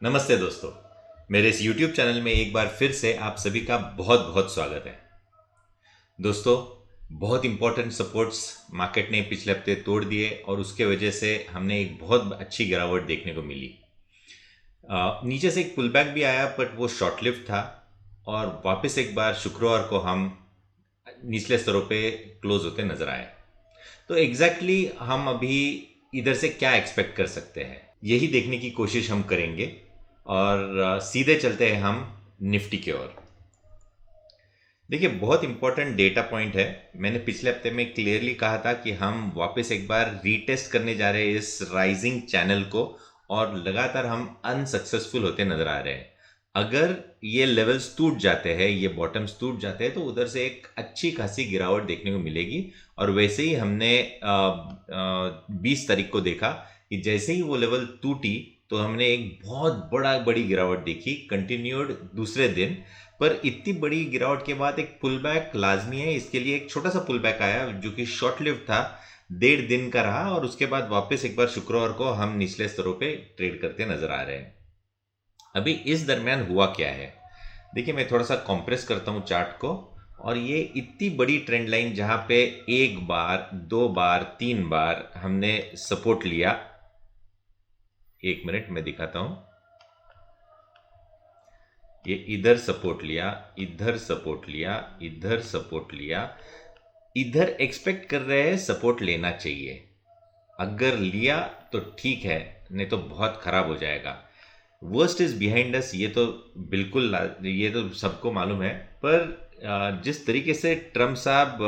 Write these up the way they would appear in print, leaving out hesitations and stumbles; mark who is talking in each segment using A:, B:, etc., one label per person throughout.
A: नमस्ते दोस्तों। मेरे इस YouTube चैनल में एक बार फिर से आप सभी का बहुत बहुत स्वागत है। दोस्तों, बहुत इंपॉर्टेंट सपोर्ट्स मार्केट ने पिछले हफ्ते तोड़ दिए और उसके वजह से हमने एक बहुत अच्छी गिरावट देखने को मिली। नीचे से एक पुलबैक भी आया बट वो शॉर्ट लिव्ड था और वापस एक बार शुक्रवार को हम निचले स्तरों पे क्लोज होते नजर आए। तो एग्जैक्टली हम अभी इधर से क्या एक्सपेक्ट कर सकते हैं, यही देखने की कोशिश हम करेंगे और सीधे चलते हैं हम निफ्टी की ओर। देखिए, बहुत इंपॉर्टेंट डेटा पॉइंट है। मैंने पिछले हफ्ते में क्लियरली कहा था कि हम वापस एक बार रीटेस्ट करने जा रहे हैं इस राइजिंग चैनल को और लगातार हम अनसक्सेसफुल होते नजर आ रहे हैं। अगर ये लेवल्स टूट जाते हैं, ये बॉटम्स टूट जाते हैं, तो उधर से एक अच्छी खासी गिरावट देखने को मिलेगी। और वैसे ही हमने 20 तारीख को देखा कि जैसे ही वो लेवल टूटी तो हमने एक बहुत बड़ी गिरावट देखी, कंटिन्यूड दूसरे दिन। पर इतनी बड़ी गिरावट के बाद एक पुल बैक लाजमी है। इसके लिए एक छोटा सा पुल बैक आया जो कि शॉर्ट लिव था, 1.5 दिन का रहा और उसके बाद वापस एक बार शुक्रवार को हम निचले स्तरों पे ट्रेड करते नजर आ रहे हैं। अभी इस दरमियान हुआ क्या है, देखिए मैं थोड़ा सा कंप्रेस करता हूं चार्ट को। और ये इतनी बड़ी ट्रेंड लाइन जहां पे एक बार, दो बार, तीन बार हमने सपोर्ट लिया। एक मिनट मैं दिखाता हूं। ये इधर सपोर्ट लिया, इधर सपोर्ट लिया, इधर सपोर्ट लिया, इधर एक्सपेक्ट कर रहे हैं सपोर्ट लेना चाहिए। अगर लिया तो ठीक है, नहीं तो बहुत खराब हो जाएगा। वर्स्ट इज बिहाइंड अस, ये तो बिल्कुल, ये तो सबको मालूम है। पर जिस तरीके से ट्रम्प साहब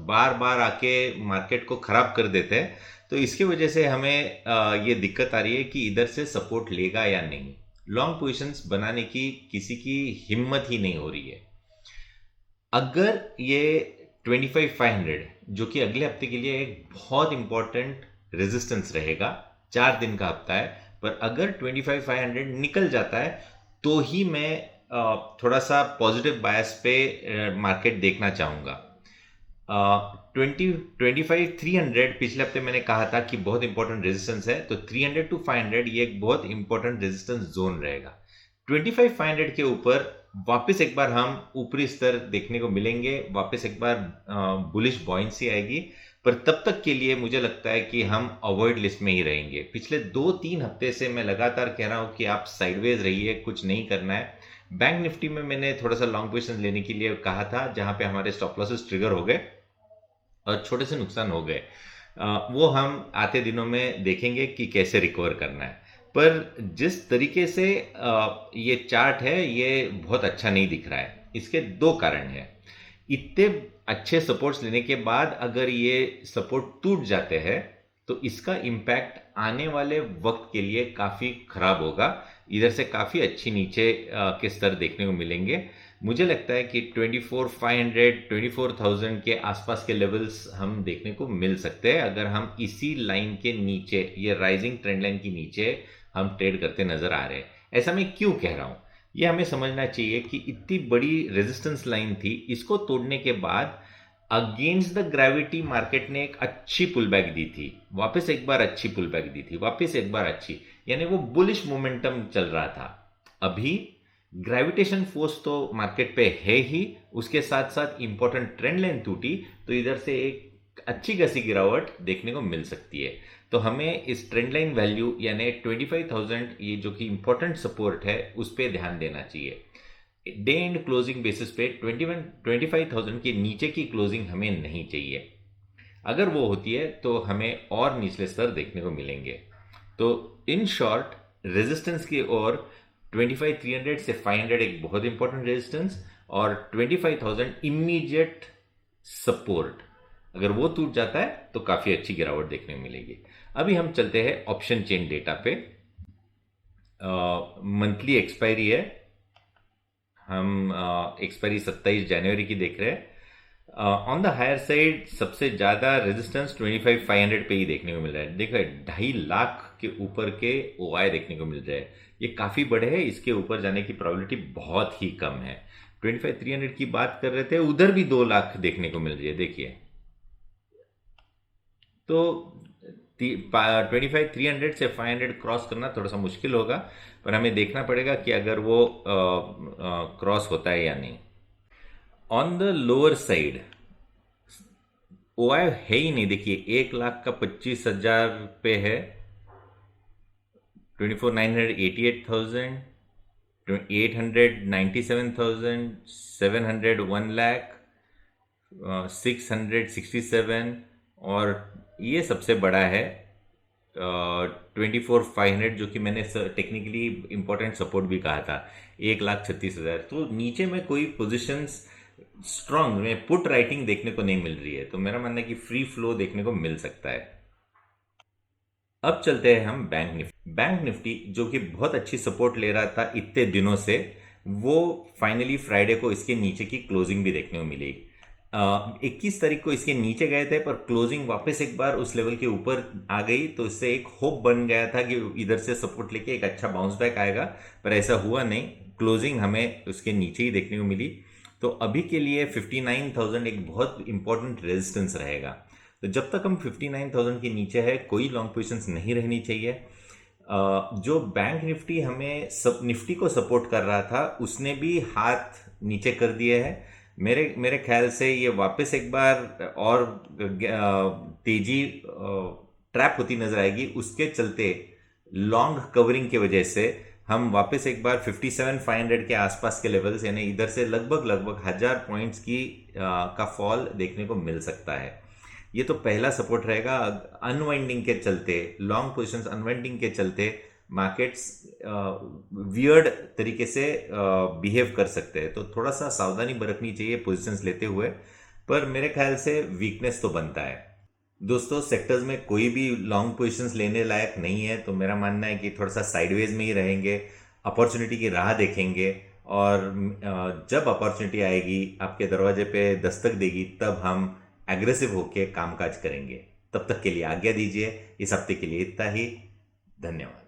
A: बार बार आके मार्केट को खराब कर देते हैं, तो इसकी वजह से हमें ये दिक्कत आ रही है कि इधर से सपोर्ट लेगा या नहीं। लॉन्ग पोजिशंस बनाने की किसी की हिम्मत ही नहीं हो रही है। अगर ये 25,500 जो कि अगले हफ्ते के लिए एक बहुत इंपॉर्टेंट रेजिस्टेंस रहेगा, 4 दिन का हफ्ता है, पर अगर 25,500 निकल जाता है तो ही मैं थोड़ा सा पॉजिटिव बायस पे मार्केट देखना चाहूंगा। 25,300 पिछले हफ्ते मैंने कहा था कि बहुत इंपॉर्टेंट रेजिस्टेंस है, तो 300 टू 500 ये एक बहुत इंपॉर्टेंट रेजिस्टेंस जोन रहेगा। 25,500 के ऊपर वापस एक बार हम ऊपरी स्तर देखने को मिलेंगे, वापस एक बार बुलिश बॉयंसी आएगी। पर तब तक के लिए मुझे लगता है कि हम अवॉइड लिस्ट में ही रहेंगे। पिछले 2-3 हफ्ते से मैं लगातार कह रहा हूं कि आप साइडवेज रहिए, कुछ नहीं करना है। बैंक निफ्टी में मैंने थोड़ा सा लॉन्ग पोजीशन लेने के लिए कहा था, जहां पे हमारे स्टॉप लॉसेस ट्रिगर हो गए और छोटे से नुकसान हो गए। वो हम आते दिनों में देखेंगे कि कैसे रिकवर करना है। पर जिस तरीके से ये चार्ट है, ये बहुत अच्छा नहीं दिख रहा है। इसके दो कारण हैं। इतने अच्छे सपोर्ट्स लेने के बाद अगर ये सपोर्ट टूट जाते हैं तो इसका इम्पैक्ट आने वाले वक्त के लिए काफ़ी खराब होगा। इधर से काफ़ी अच्छी नीचे के स्तर देखने को मिलेंगे। मुझे लगता है कि 24,500, 24,000 के आसपास के लेवल्स हम देखने को मिल सकते हैं अगर हम इसी लाइन के नीचे, ये राइजिंग ट्रेंड लाइन के नीचे हम ट्रेड करते नजर आ रहे हैं। ऐसा मैं क्यों कह रहा हूं, ये हमें समझना चाहिए कि इतनी बड़ी रेजिस्टेंस लाइन थी, इसको तोड़ने के बाद अगेंस्ट द ग्रेविटी मार्केट ने एक अच्छी पुल बैक दी थी, वापस एक बार अच्छी पुल बैक दी थी, वापस एक बार अच्छी, यानी वो बुलिश मोमेंटम चल रहा था। अभी ग्रेविटेशन फोर्स तो मार्केट पे है ही, उसके साथ साथ इंपॉर्टेंट ट्रेंड लाइन टूटी तो इधर से एक अच्छी खासी गिरावट देखने को मिल सकती है। तो हमें इस ट्रेंड लाइन वैल्यू यानी 25,000, ये जो कि इंपॉर्टेंट सपोर्ट है, उस पर ध्यान देना चाहिए। डे एंड क्लोजिंग बेसिस पे 25,000 के नीचे की क्लोजिंग हमें नहीं चाहिए। अगर वो होती है तो हमें और निचले स्तर देखने को मिलेंगे। तो इन शॉर्ट, रेजिस्टेंस की ओर 25,300 से 500 एक बहुत इंपॉर्टेंट रेजिस्टेंस और 25,000 इमीडिएट सपोर्ट। अगर वो टूट जाता है तो काफी अच्छी गिरावट देखने को मिलेगी। अभी हम चलते हैं ऑप्शन चेन डेटा पे। मंथली एक्सपायरी है, हम एक्सपायरी 27 जनवरी की देख रहे हैं। ऑन द हायर साइड सबसे ज्यादा रेजिस्टेंस 25,500 पे ही देखने को मिल रहा है। देखो, 2.5 लाख के ऊपर के ओआई देखने को मिल रहे हैं, ये काफी बड़े हैं। इसके ऊपर जाने की प्रोबेबिलिटी बहुत ही कम है। 25,300 की बात कर रहे थे, उधर भी 2 लाख देखने को मिल रही है, देखिए। तो 25 300 से 500 क्रॉस करना थोड़ा सा मुश्किल होगा, पर हमें देखना पड़ेगा कि अगर वो क्रॉस होता है या नहीं। On the lower side OI है ही नहीं, देखिए 1 लाख का 25,000 पे है, 24,988,000, 897,000, 700, 1 लाख, 667, और ये सबसे बड़ा है 24,500, जो कि मैंने टेक्निकली इंपॉर्टेंट सपोर्ट भी कहा था, 1,36,000। तो नीचे में कोई पोजिशंस स्ट्रांग में पुट राइटिंग देखने को नहीं मिल रही है, तो मेरा मानना है कि फ्री फ्लो देखने को मिल सकता है। अब चलते हैं हम बैंक निफ्टी। बैंक निफ्टी जो कि बहुत अच्छी सपोर्ट ले रहा था इतने दिनों से, वो फाइनली फ्राइडे को इसके नीचे की क्लोजिंग भी देखने को मिली। 21 तारीख को इसके नीचे गए थे, पर क्लोजिंग वापस एक बार उस लेवल के ऊपर आ गई, तो इससे एक होप बन गया था कि इधर से सपोर्ट लेके एक अच्छा बाउंस बैक आएगा, पर ऐसा हुआ नहीं। क्लोजिंग हमें उसके नीचे ही देखने को मिली। तो अभी के लिए 59,000 एक बहुत इंपॉर्टेंट रेजिस्टेंस रहेगा। तो जब तक हम 59,000 के नीचे है, कोई लॉन्ग पोजिशंस नहीं रहनी चाहिए। जो बैंक निफ्टी हमें निफ्टी को सपोर्ट कर रहा था, उसने भी हाथ नीचे कर दिए हैं। मेरे ख्याल से ये वापस एक बार और तेजी ट्रैप होती नजर आएगी। उसके चलते लॉन्ग कवरिंग की वजह से हम वापस एक बार 57,500 के आसपास के लेवल्स, यानी इधर से लगभग 1,000 पॉइंट्स की का फॉल देखने को मिल सकता है। ये तो पहला सपोर्ट रहेगा। अनवाइंडिंग के चलते, लॉन्ग पोजीशंस अनवाइंडिंग के चलते मार्केट्स वियर्ड तरीके से बिहेव कर सकते हैं, तो थोड़ा सा सावधानी बरतनी चाहिए पोजीशंस लेते हुए, पर मेरे ख्याल से वीकनेस तो बनता है। दोस्तों, सेक्टर्स में कोई भी लॉन्ग पोजीशंस लेने लायक नहीं है, तो मेरा मानना है कि थोड़ा सा साइडवेज में ही रहेंगे, अपॉर्चुनिटी की राह देखेंगे, और जब अपॉर्चुनिटी आएगी, आपके दरवाजे पे दस्तक देगी, तब हम एग्रेसिव होके कामकाज करेंगे। तब तक के लिए आज्ञा दीजिए। इस हफ्ते के लिए इतना ही। धन्यवाद।